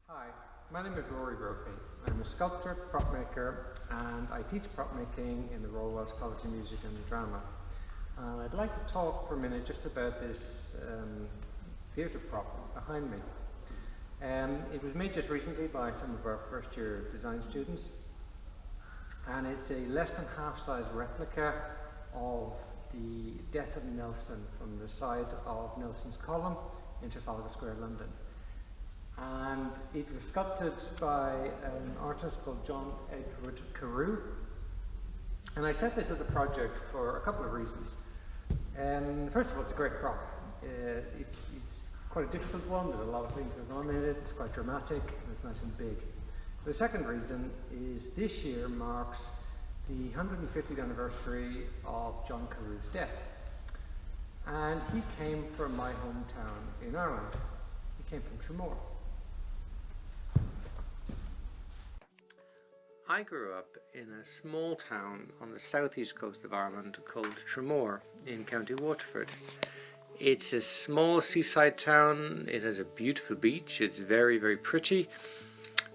Hi, my name is Rory Brophy. I'm a sculptor, prop maker, and I teach prop making in the Royal Welsh College of Music and Drama. And I'd like to talk for a minute just about this theatre prop behind me. It was made just recently by some of our first year design students, and it's a less than half-size replica of the death of Nelson from the side of Nelson's column in Trafalgar Square, London. And it was sculpted by an artist called John Edward Carew. And I set this as a project for a couple of reasons. First of all, it's a great prop. It's quite a difficult one. There's a lot of things going on in it. It's quite dramatic, and it's nice and big. The second reason is this year marks the 150th anniversary of John Carew's death. And he came from my hometown in Ireland. He came from Tramore. I grew up in a small town on the southeast coast of Ireland called Tramore in County Waterford. It's a small seaside town. It has a beautiful beach. It's very, very pretty.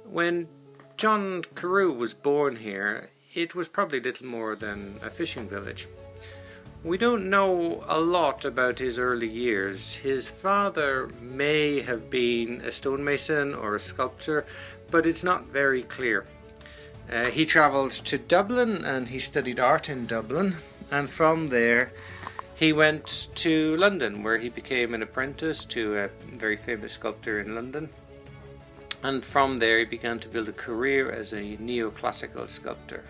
When John Carew was born here, it was probably little more than a fishing village. We don't know a lot about his early years. His father may have been a stonemason or a sculptor, but it's not very clear. He travelled to Dublin and he studied art in Dublin, and from there he went to London, where he became an apprentice to a very famous sculptor in London, and from there he began to build a career as a neoclassical sculptor.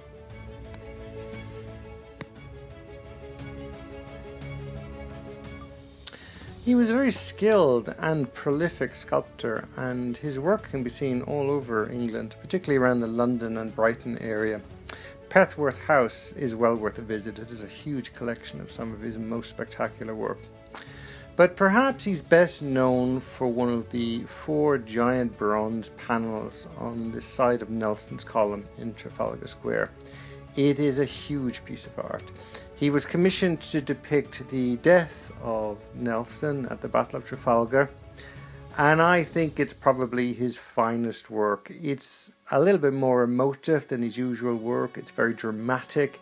He was a very skilled and prolific sculptor, and his work can be seen all over England, particularly around the London and Brighton area. Petworth House is well worth a visit. It is a huge collection of some of his most spectacular work. But perhaps he's best known for one of the 4 giant bronze panels on the side of Nelson's column in Trafalgar Square. It is a huge piece of art. He was commissioned to depict the death of Nelson at the Battle of Trafalgar, and I think it's probably his finest work. It's a little bit more emotive than his usual work. It's very dramatic,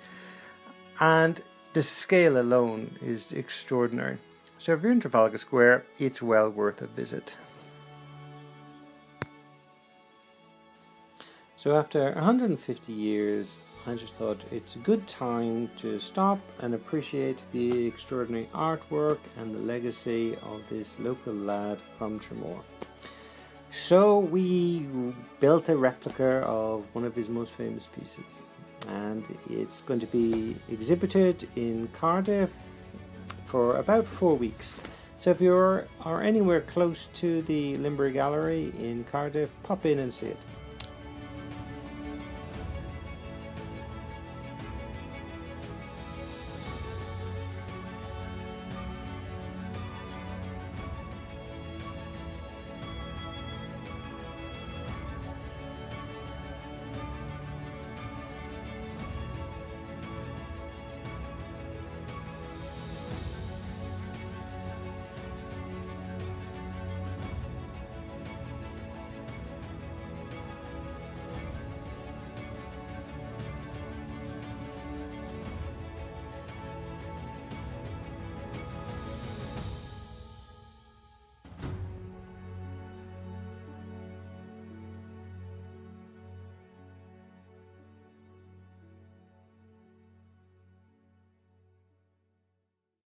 and the scale alone is extraordinary. So if you're in Trafalgar Square, it's well worth a visit. So after 150 years, I just thought it's a good time to stop and appreciate the extraordinary artwork and the legacy of this local lad from Tramore. So we built a replica of one of his most famous pieces, and it's going to be exhibited in Cardiff for about 4 weeks. So if you are anywhere close to the Limbury Gallery in Cardiff, pop in and see it.